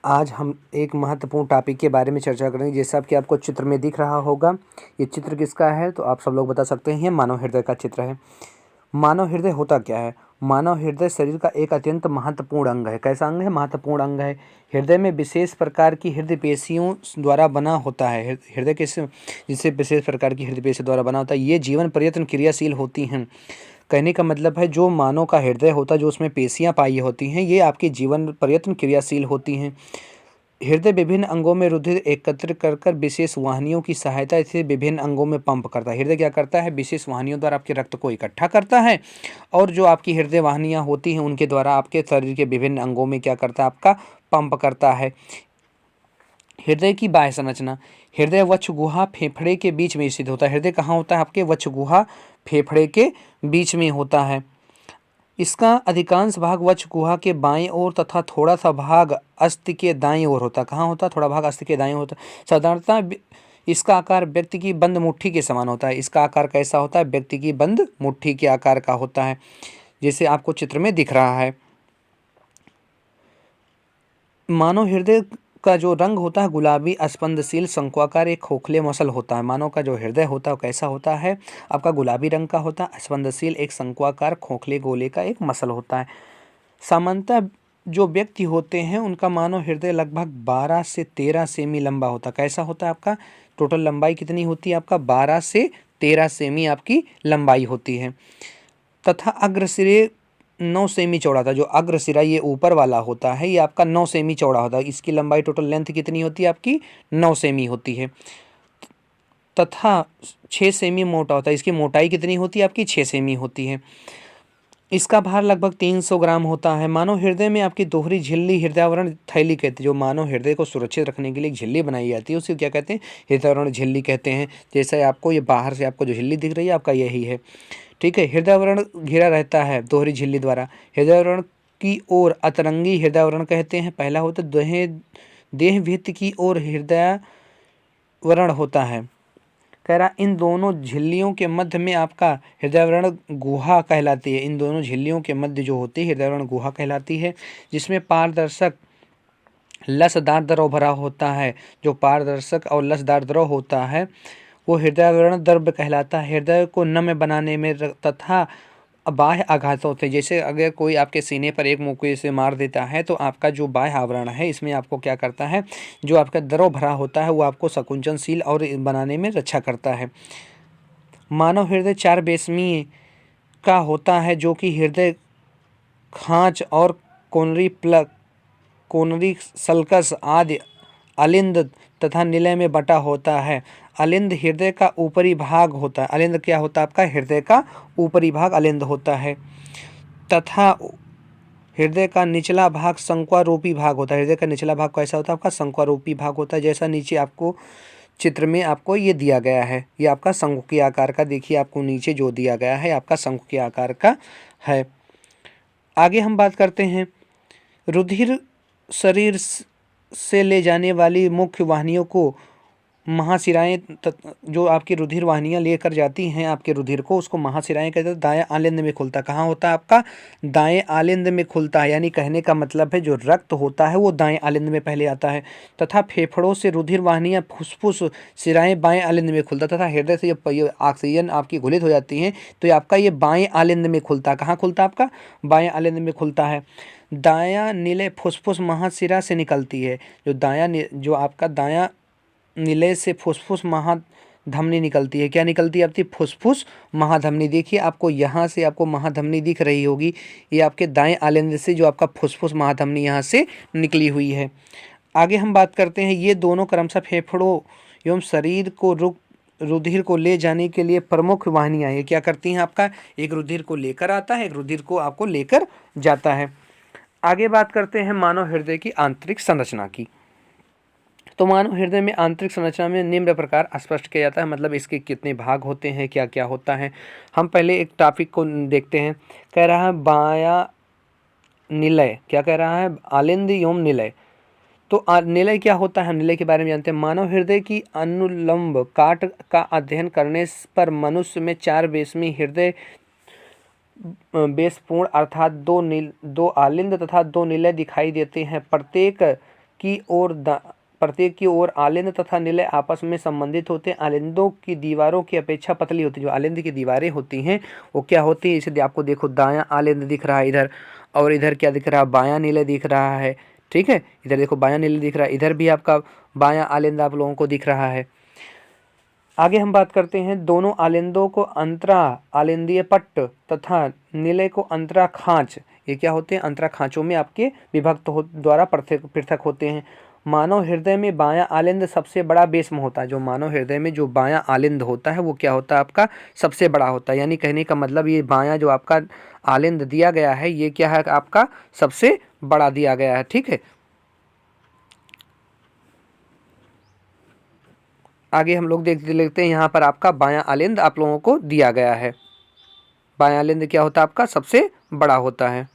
आज हम एक महत्वपूर्ण टॉपिक के बारे में चर्चा करेंगे। जैसा कि आपको चित्र में दिख रहा होगा, ये चित्र किसका है तो आप सब लोग बता सकते हैं। ये मानव हृदय का चित्र है। मानव हृदय होता क्या है? मानव हृदय शरीर का एक अत्यंत महत्वपूर्ण अंग है। कैसा अंग है? महत्वपूर्ण अंग है। हृदय में विशेष प्रकार की हृदय पेशियों द्वारा बना होता है। हृदय किस जिससे विशेष प्रकार की हृदय पेशी द्वारा बना होता है। ये जीवन पर्यंत क्रियाशील होती हैं। कहने का मतलब है जो मानव का हृदय होता है, जो उसमें पेशियां पाई होती हैं, ये आपके जीवन पर्यंत क्रियाशील होती हैं। हृदय विभिन्न अंगों में रुधिर एकत्र कर कर विशेष वाहिनियों की सहायता से विभिन्न अंगों में पंप करता है। हृदय क्या करता है? विशेष वाहिनियों द्वारा आपके रक्त को इकट्ठा करता है और जो आपकी हृदय वाहिनियां होती हैं उनके द्वारा आपके शरीर के विभिन्न अंगों में क्या करता है? आपका पंप करता है। हृदय की बाह्य संरचना। हृदय वक्ष गुहा फेफड़े के बीच में स्थित होता है। हृदय कहाँ होता है? आपके वक्ष गुहा फेफड़े के बीच में होता है। इसका अधिकांश भाग वक्ष गुहा के बाएं ओर तथा थोड़ा सा भाग अस्थि के दाईं ओर होता है। कहाँ होता है? थोड़ा भाग अस्थि के दाईं ओर होता है। साधारणतः इसका आकार व्यक्ति की बंद मुट्ठी के समान होता है। इसका आकार कैसा होता है? व्यक्ति की बंद मुट्ठी के आकार का होता है, जैसे आपको चित्र में दिख रहा है। मानव हृदय का जो रंग होता है गुलाबी स्पंदशील शंक्वाकार एक खोखले मसल होता है। मानव का जो हृदय होता है वो कैसा होता है? आपका गुलाबी रंग का होता है। स्पंदशील एक शंक्वाकार खोखले गोले का एक मसल होता है। सामान्यतः जो व्यक्ति होते हैं उनका मानव हृदय लगभग 12 से 13 सेमी लंबा होता है। कैसा होता है? आपका टोटल लंबाई कितनी होती है? आपका 12 से 13 सेमी आपकी लंबाई होती है। तथा अग्रसिरे 9 सेमी चौड़ा था। जो अग्रसिरा ये ऊपर वाला होता है ये आपका 9 सेमी चौड़ा होता है। इसकी लंबाई टोटल लेंथ कितनी होती है? आपकी 9 सेमी होती है। तथा 6 सेमी मोटा होता है। इसकी मोटाई कितनी होती है? आपकी 6 सेमी होती है। इसका भार लगभग 300 ग्राम होता है। मानव हृदय में आपकी दोहरी झिल्ली हृदयावरण थैली कहते हैं। जो मानव हृदय को सुरक्षित रखने के लिए एक झिल्ली बनाई जाती है उसे क्या कहते हैं? हृदयावरण झिल्ली कहते हैं। जैसे आपको ये बाहर से आपको जो झिल्ली दिख रही है आपका यही है, ठीक है। हृदयावरण घिरा रहता है दोहरी झिल्ली द्वारा। हृदयावरण की ओर अतरंगी हृदयावरण कहते हैं। पहला होता है देह भित्ति की ओर हृदयावरण होता है। कह रहा इन दोनों झिल्लियों के मध्य में आपका हृदयावरण गुहा कहलाती है। इन दोनों झिल्लियों के मध्य जो होती है हृदयावरण गुहा कहलाती है, जिसमें पारदर्शक लसदार द्रव भरा होता है। जो पारदर्शक और लसदार द्रव होता है वो हृदयावरण द्रव्य कहलाता है। हृदय को नम बनाने में तथा बाह्य आघात होते हैं। जैसे अगर कोई आपके सीने पर एक मुक्के से मार देता है तो आपका जो बाह्य आवरण है इसमें आपको क्या करता है? जो आपका द्रव भरा होता है वो आपको संकुचनशील और बनाने में रक्षा करता है। मानव हृदय 4 बेसमी का होता है, जो कि हृदय खांच और कोनरी प्लग कोनरी सल्कस आदि अलिंद तथा निलय में बटा होता है। अलिंद हृदय का ऊपरी भाग होता है। अलिंद क्या होता है? आपका हृदय का ऊपरी भाग अलिंद होता है। तथा हृदय का निचला भाग शंक्वारूपी भाग होता है। हृदय का निचला भाग कैसा होता है? आपका शंक्वारूपी भाग होता है। जैसा नीचे आपको चित्र में आपको ये दिया गया है, ये आपका शंकु के आकार का, देखिए आपको नीचे जो दिया गया है आपका शंकु के आकार का है। आगे हम बात करते हैं रुधिर शरीर से ले जाने वाली मुख्य वाहिनियों को महाशिराएं जो आपकी रुधिर वाहिनियां लेकर जाती हैं आपके रुधिर को, उसको महाशिराएं कहते हैं। दाएं आलिंद में खुलता है। कहाँ होता है? आपका दाएं आलिंद में खुलता है। यानी कहने का मतलब है जो रक्त होता है वो दाएं आलिंद में पहले आता है। तथा फेफड़ों से रुधिर वाहिनियां फुसफुस शिराएं बाएं आलिंद में खुलता है। तथा हृदय से जब ऑक्सीजन आपकी घुलित हो जाती है तो ये आपका ये बाएं आलिंद में खुलता है। कहाँ खुलता है? आपका बाएं आलिंद में खुलता है। दायां नीले फुसफुस महाशिरा से निकलती है। जो आपका दायां नीले से फुसफुस महाधमनी निकलती है। क्या निकलती है? आपकी फुसफुस महाधमनी। देखिए आपको यहाँ से आपको महाधमनी दिख रही होगी, ये आपके दाएं आलिंद से जो आपका फुसफुस महाधमनी यहाँ से निकली हुई है। आगे हम बात करते हैं ये दोनों क्रमशः फेफड़ों एवं शरीर को रुधिर को ले जाने के लिए प्रमुख वाहिनियाँ ये क्या करती हैं? आपका एक रुधिर को लेकर आता है, एक रुधिर को आपको लेकर जाता है। आगे बात करते हैं मानव हृदय की आंतरिक संरचना की। तो मानव हृदय में आंतरिक संरचना में निम्न प्रकार स्पष्ट किया जाता है, मतलब इसके कितने भाग होते हैं, क्या क्या होता है। हम पहले एक टॉपिक को देखते हैं। कह रहा है बाया निलय। क्या कह रहा है? आलिंद एवं निलय। तो निलय क्या होता है? हम निलय के बारे में जानते हैं। मानव हृदय की अनुलंब काट का अध्ययन करने पर मनुष्य में 4 बेसमी हृदय बेसपूर्ण अर्थात दो आलिंद तथा 2 निलय दिखाई देते हैं। प्रत्येक प्रत्येक की ओर आलिंद तथा निलय आपस में संबंधित होते हैं। आलिंदों की दीवारों की अपेक्षा पतली होती है। जो आलिंद की दीवारें होती हैं वो क्या होती है, इसे आपको देखो दायां आलिंद दिख रहा है इधर, और इधर क्या दिख रहा है, बायां निलय दिख रहा है। ठीक है, इधर देखो बायां निलय दिख रहा है, इधर भी आपका बायां आलिंद आप लोगों को दिख रहा है। आगे हम बात करते हैं, दोनों आलिंदों को अंतरा आलिंदीय पट्ट तथा निलय को अंतरा खांच, ये क्या होते हैं, अंतरा खांचों में आपके विभक्त द्वारा पृथक पृथक होते हैं। मानव हृदय में बायां आलिंद सबसे बड़ा बेस्म होता है। जो मानव हृदय में जो बायां आलिंद होता है वो क्या होता है, आपका सबसे बड़ा होता है। यानी कहने का मतलब ये बायां जो आपका आलिंद दिया गया है ये क्या है, आपका सबसे बड़ा दिया गया है। ठीक है, आगे हम लोग देख लेते हैं, यहाँ पर आपका बायां आलिंद आप लोगों को दिया गया है। बायां आलिंद क्या होता है, आपका सबसे बड़ा होता है।